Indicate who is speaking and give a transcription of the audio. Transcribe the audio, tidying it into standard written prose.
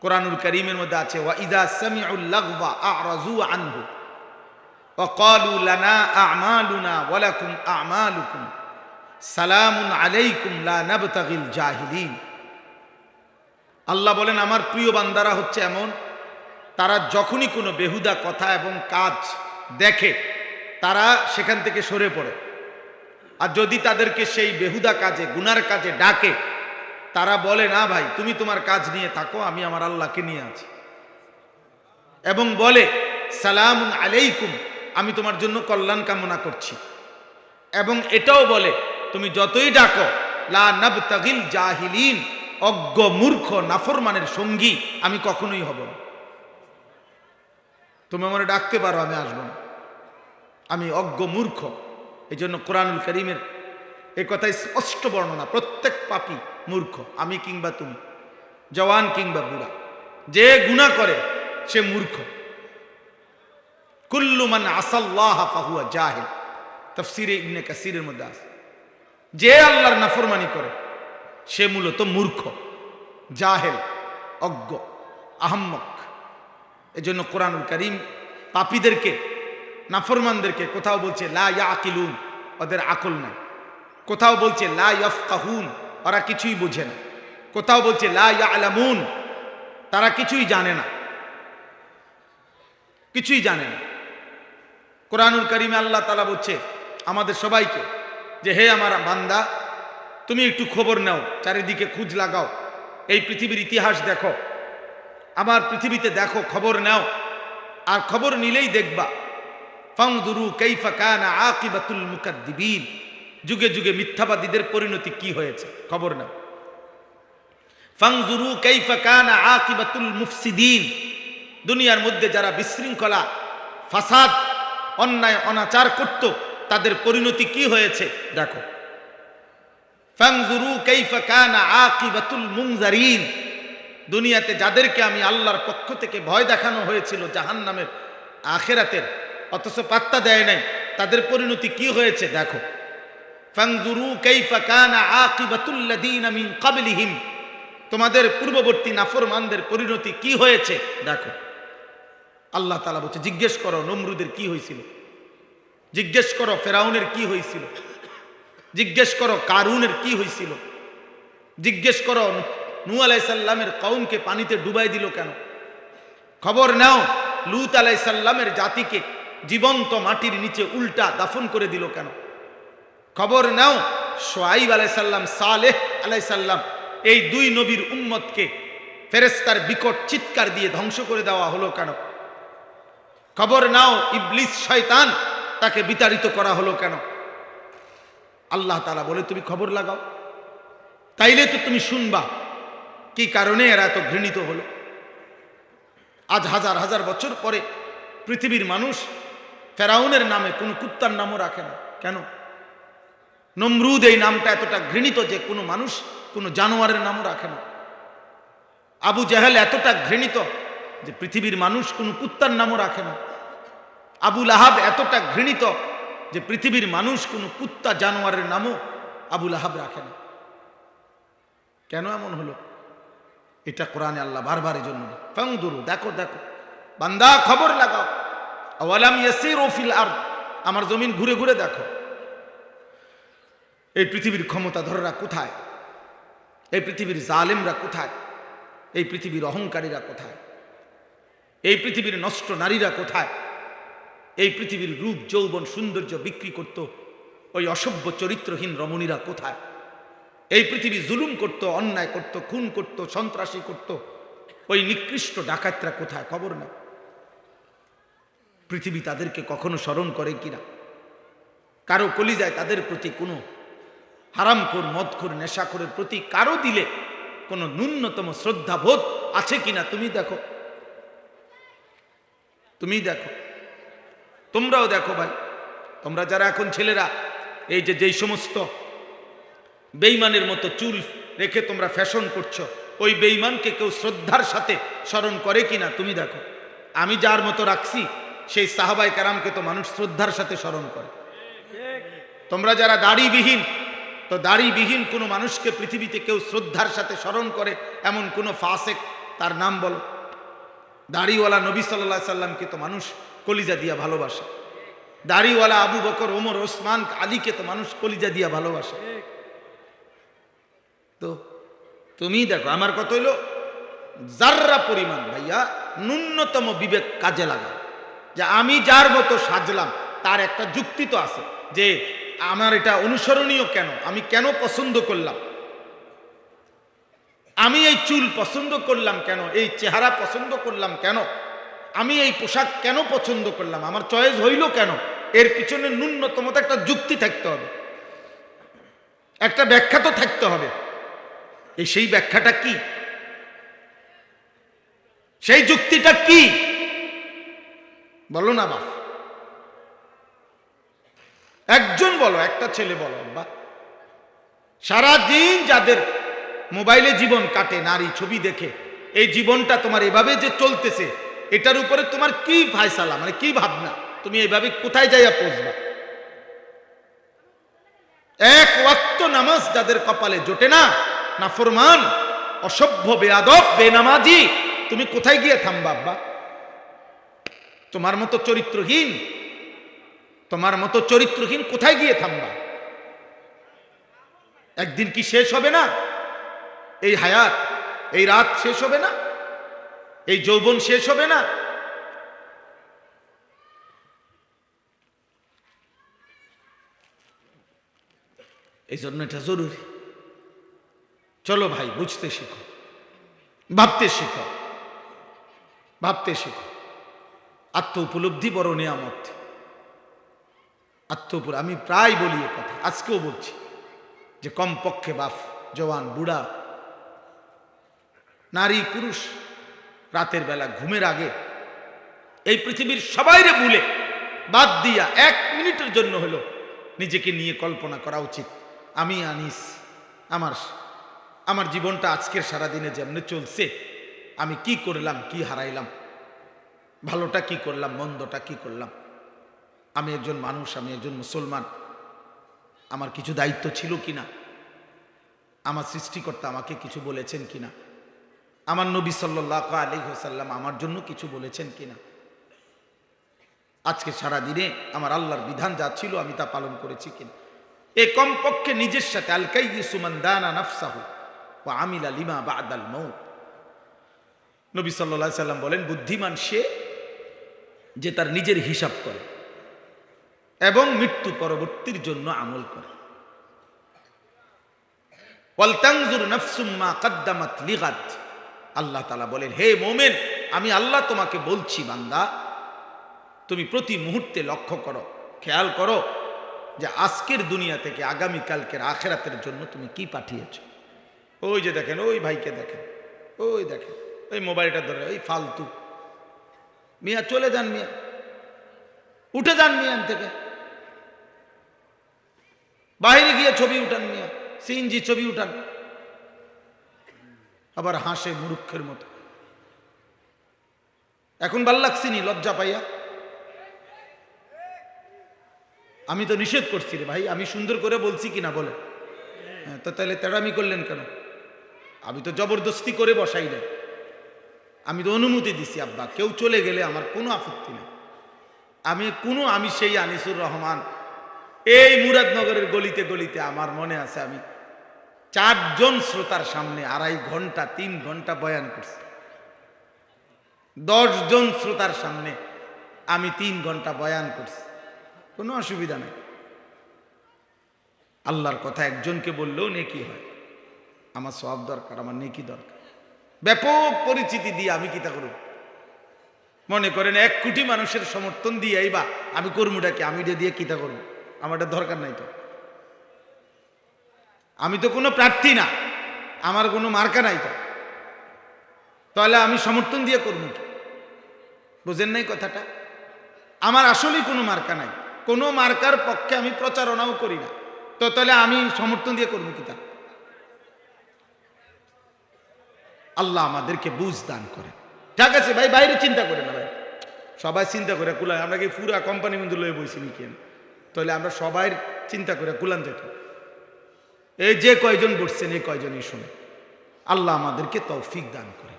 Speaker 1: কোরআনুল কারীমের মধ্যে আছে ওয়া ইযা সামিউল লাগওয়া আ'রাযু আনহু ওয়া ক্বালু লানা আ'মালুনা ওয়া লাকুম আ'মালুকুম সালামুন আলাইকুম লা নাবতাগিল জাহিলিন। আল্লাহ বলেন আমার প্রিয় বান্দারা হচ্ছে এমন, তারা যখনই কোনো বেহুদা কথা এবং কাজ দেখে তারা সেখান থেকে সরে পড়ে, আর যদি তাদেরকে সেই বেহুদা কাজে গুনার কাজে ডাকে তারা বলে না ভাই তুমি তোমার কাজ নিয়ে থাকো, আমি আমার আল্লাহকে নিয়ে আছি, এবং বলে সালামুন আলাইকুম, আমি তোমার জন্য কল্যাণ কামনা করছি, এবং এটাও বলে তুমি যতই ডাকো লা নাবতাগিল জাহিলিন, অজ্ঞ মূর্খ নাফরমানের সঙ্গী আমি কখনোই হব না। তুমি আমার ডাকতে পারো, আমি আসবো না, আমি অজ্ঞ মূর্খ। এই জন্য কোরআনুল কারীমের এই কথাই স্পষ্ট বর্ণনা, প্রত্যেক পাপী মূর্খ, আমি কিংবা তুমি, জওয়ান কিংবা বুড়া, যে গুনাহ করে সে মূর্খ। কুল্লু মান আসাল্লাহ ফাহুয়া জাহিল, তাফসীরে ইবনে কাসিরের মধ্যে আছে, যে আল্লাহর নাফরমানি করে সে মূলত মূর্খ, জাহেল, অজ্ঞ, আহম্মক। এজন্য কোরআনুল কারীম পাপীদেরকে, নাফরমানদেরকে কোথাও বলছে লা ইয়াকিলুন, ওদের আকল নাই, কোথাও বলছে লা ইয়াফকাহুন, ওরা কিছুই বোঝে না, কোথাও বলছে লা ইয়ালামুন, তারা কিছুই জানে না, কিছুই জানে না। কোরআনুল কারীমে আল্লাহ তাআলা বলছে আমাদের সবাইকে যে হে আমার বান্দা, তুমি একটু খবর নাও, চারিদিকে খোঁজ লাগাও, এই পৃথিবীর ইতিহাস দেখো, আমার পৃথিবীতে দেখো, খবর নাও, আর খবর নিলেই দেখবা ফানজুরু কাইফা কানা আকিবাতুল মুকাদ্দিবিন, যুগে যুগে মিথ্যাবাদীদের পরিণতি কি হয়েছে খবর নাও। ফানজুরু কাইফা কানা আকিবাতুল মুফসিদিন, দুনিয়ার মধ্যে যারা বিশৃঙ্খলা, ফাসাদ, অন্যায় অনাচার করত তাদের পরিণতি কি হয়েছে দেখো। ফানজুরু কাইফা কানা আকিবাতুল মুনজারিন, দুনিয়াতে যাদেরকে আমি আল্লাহর পক্ষ থেকে ভয় দেখানো হয়েছিল জাহান্নামের, আখিরাতের, অথচ পাত্তা দেয় নাই, তাদের পরিণতি কি হয়েছে দেখো। ফানজুরু কাইফা কানা আকিবাতুল লাযিনা মিন ক্বাবলিহিম, তোমাদের পূর্ববর্তী নাফরমানদের পরিণতি কি হয়েছে দেখো। আল্লাহ তাআলা বলছে জিজ্ঞেস করো নমরুদের কি হয়েছিল, জিজ্ঞেস করো ফেরাউনের কি হয়েছিল, জিজ্ঞেস করো কারুনের কি হয়েছিল, জিজ্ঞেস করো নূহ আলাইহিস সালামের কওমকে পানিতে ডুবাই দিল কেন, খবর নাও লূত আলাইহিস সালামের জাতিকে জীবন্ত মাটির নিচে উল্টা দাফন করে দিল কেন, খবর নাও শুআয়ব আলাইহিস সালাম, সালেহ আলাইহিস সালাম, এই দুই নবীর উম্মতকে ফেরেশতার বিকট চিৎকার দিয়ে ধ্বংস করে দেওয়া হলো কেন, খবর নাও ইবলিস শয়তান, তাকে বিতাড়িত করা হলো কেন। আল্লাহ তাআলা বলে তুমি খবর লাগাও, তাইলে তো তুমি শুনবা কি কারণে এরা এত ঘৃণিত হলো। আজ হাজার হাজার বছর পরে পৃথিবীর মানুষ ফেরাউনের নামে কোনো কুত্তার নামও রাখে না কেন? নমরুদ এই নামটা এতটা ঘৃণিত যে কোনো মানুষ কোনো জানোয়ারের নামও রাখে না। আবু জাহেল এতটা ঘৃণিত যে পৃথিবীর মানুষ কোনো কুত্তার নামও রাখে না। আবু লাহাব এতটা ঘৃণিত যে পৃথিবীর মানুষ কোনো কুত্তা জানোয়ারের নামও আবু লাহাব রাখে না। কেন এমন হলো? এটা কোরআনে আল্লাহ বারবার এই জন্য ফানজুরু, দেখো দেখো বান্দা খবর লাগাও, আওয়ালাম ইয়াসিরু ফিল আরদ, আমার জমিন ঘুরে ঘুরে দেখো, এই পৃথিবীর ক্ষমতাধররা কোথায়, এই পৃথিবীর জালেমরা কোথায়, এই পৃথিবীর অহংকারীরা কোথায়, এই পৃথিবীর নষ্ট নারীরা কোথায়, এই পৃথিবীর রূপ যৌবন সৌন্দর্য বিক্রি করত ওই অসভ্য চরিত্রহীন রমণীরা কোথায়, এই পৃথিবী জুলুম করত, অন্যায় করত, খুন করত, সন্ত্রাসী করত ওই নিকৃষ্ট ডাকাতরা কোথায়, খবর না। পৃথিবী তাদেরকে কখনো স্মরণ করে কিনা? কারো কলিজায় তাদের প্রতি কোনো হারামখোর, মদখোর, নেশাখোরের প্রতি কারো দিলে কোনো ন্যূনতম শ্রদ্ধাবোধ আছে কিনা তুমি দেখো, তুমি দেখো, তোমরাও দেখো ভাই। তোমরা যারা এখন ছেলেরা এই যে যেই সমস্ত বেঈমানের মতো চুল রেখে তোমরা ফ্যাশন করছো, ওই বেঈমানকে কেউ শ্রদ্ধার সাথে স্মরণ করে কিনা তুমি দেখো। আমি যার মতো রাখছি সেই সাহাবায়ে কেরামকে তো মানুষ শ্রদ্ধার সাথে স্মরণ করে। তোমরা যারা দাড়িবিহীন, তো দাড়িবিহীন কোনো মানুষকে পৃথিবীতে কেউ শ্রদ্ধার সাথে স্মরণ করে এমন কোনো ফাসেক তার নাম বলো। দাড়িওয়ালা নবী সাল্লাল্লাহু আলাইহি সাল্লামকে তো মানুষ কলিজা দিয়া ভালোবাসে, দাড়িওয়ালা আবু বকর, ওমর, ওসমান, আলীকে তো মানুষ কলিজা দিয়া ভালোবাসে। তো তুমি দেখো, আমার কথা হইল যাররা পরিমাণ ভাইয়া ন্যূনতম বিবেক কাজে লাগা, যে আমি যার মতো সাজলাম তার একটা যুক্তি তো আছে, যে আমার এটা অনুসরণীয় কেন, আমি কেন পছন্দ করলাম, আমি এই চুল পছন্দ করলাম কেন, এই চেহারা পছন্দ করলাম কেন, আমি এই পোশাক কেন পছন্দ করলাম, আমার চয়েস হইল কেন, এর পিছনে ন্যূনতম একটা যুক্তি থাকতে হবে, একটা ব্যাখ্যা তো থাকতে হবে। সেই ব্যাখ্যাটা কি, সেই যুক্তিটা কি বলো না বাপ, একজন বলো, একটা ছেলে বলো। বা সারাদিন যাদের মোবাইলে জীবন কাটে নারী ছবি দেখে, এই জীবনটা তোমার এভাবে যে চলতেছে, এটার উপরে তোমার কি ফায়সালা, মানে কি ভাবনা, তুমি এইভাবে কোথায় যাইয়া পৌঁছবা? এক ওয়াক্ত নামাজ যাদের কপালে জোটে না, নাফরমান, অসভ্য, বেয়াদব, বেনামাজি, তুমি কোথায় গিয়ে থামবা আব্বা? তোমার মতো চরিত্রহীন, তোমার মতো চরিত্রহীন কোথায় গিয়ে থামবা? একদিন কি শেষ হবে না? এই হায়াত, এই রাত শেষ হবে না? এই যৌবন শেষ হবে না? এই জন্য এটা জরুরি। চলো ভাই, বুঝতে শিখো, ভাবতে শিখো, ভাবতে শিখো। আত্ম উপলব্ধি বড় নিয়ামত। আমি প্রায় বলি এ কথা, আজকেও বলছি, যে কমপক্ষে বাপ, জওয়ান, বুড়া, নারী, পুরুষ, রাতের বেলা ঘুমের আগে এই পৃথিবীর সবাইরে ভুলে বাদ দিয়া 1 মিনিটের জন্য হলো নিজেকে নিয়ে কল্পনা করা উচিত। আমি আনিস, আমার জীবনটা আজকের সারাদিনে যেমনি চলছে, আমি কি করলাম, কি হারাইলাম, ভালোটা কি করলাম, মন্দটা কি করলাম। আমি একজন মানুষ, আমি একজন মুসলমান, আমার কিছু দায়িত্ব ছিল কিনা, আমার সৃষ্টিকর্তা আমাকে কিছু বলেছেন কিনা, আমার নবী সাল্লাল্লাহু আলাইহি ওয়াসাল্লাম আমার জন্য কিছু বলেছেন কিনা, আজকে সারা দিনে আমার আল্লাহর বিধান যা ছিল আমি তা পালন করেছি কিনা। এই কমপক্ষে নিজের সাথে আল কাইয়িসু মান দানা নাফসাহু ওয়া আমিলা লিমা বা'দাল মাউত। নবী সাল্লাল্লাহু আলাইহি সাল্লাম বলেন, বুদ্ধিমান সে যে তার নিজের হিসাব করে এবং মৃত্যু পরবর্তীর জন্য আমল করে। ওয়াল তানজুর নাফসুম মা কদ্দামাত লিগাদ। আল্লাহ তাআলা বলেন, হে মুমিন, আমি আল্লাহ তোমাকে বলছি বান্দা, তুমি প্রতি মুহূর্তে লক্ষ্য করো, খেয়াল করো যে আজকের দুনিয়া থেকে আগামী কালকের আখিরাতের জন্য তুমি কি পাঠিয়েছো। ওই যে দেখেন, ওই ভাইকে দেখেন, ওই দেখেন, ওই মোবাইলটা ধরে, ওই ফালতু মিয়া, চলে যান মিয়া, উঠে যান মিয়া থেকে, বাইরে গিয়ে ছবি উঠান মিয়া, সিএনজি ছবি উঠান, আবার হাসে মূর্খের মতো। এখন ভাল লাগছিনি লজ্জা পাইয়া? আমি তো নিষেধ করছি রে ভাই, আমি সুন্দর করে বলছি কিনা বলে? তো তাহলে তেড়ামি করলেন কেন? আমি তো জবরদস্তি করে বসাই নাই, আমি তো অনুমতি দিছি। আব্বা, কেউ চলে গেলে আমার কোনো আপত্তি নেই। আমি সেই আনিসুর রহমান, এই মুরাদনগরের গলিতে গলিতে আমার মনে আছে, আমি 4 জন শ্রোতার সামনে 2.5 ঘন্টা 3 ঘন্টা বয়ান করছি। 10 জন শ্রোতার সামনে আমি 3 ঘন্টা বয়ান করছি, কোনো অসুবিধা নেই। আল্লাহর কথা একজনকে বললেও নেকি হয়। আমার সওয়াব দরকার, আমার নেকি দরকার। ব্যাপক পরিচিতি দিয়ে আমি কিতা করব? মনে করেন 1 কোটি মানুষের সমর্থন দিয়ে বা আমি কর্মটাকে আমি দিয়ে কিতা করব? আমারটা দরকার নাই তো। আমি তো কোনো প্রার্থী না, আমার কোনো মার্কা নাই তো, তাহলে আমি সমর্থন দিয়ে করব কি? বুঝেন নাই কথাটা? আমার আসলেই কোনো মার্কা নাই, কোনো মার্কার পক্ষে আমি প্রচারণাও করি না, তো তাহলে আমি সমর্থন দিয়ে করবো কি? তা আল্লাহ আমাদেরকে বুঝ দান করে। ঠিক আছে ভাই, বাইরে চিন্তা করে না ভাই, সবাই চিন্তা করে কুলায়। আমরা কি পুরা কোম্পানি মধ্যে লয়ে বইছি নাকি? তাহলে আমরা সবাই চিন্তা করে কুলান যেত। এই যে কয়জন বসছেন, এই কয়জনই শুনে। আল্লাহ আমাদেরকে তৌফিক দান করে।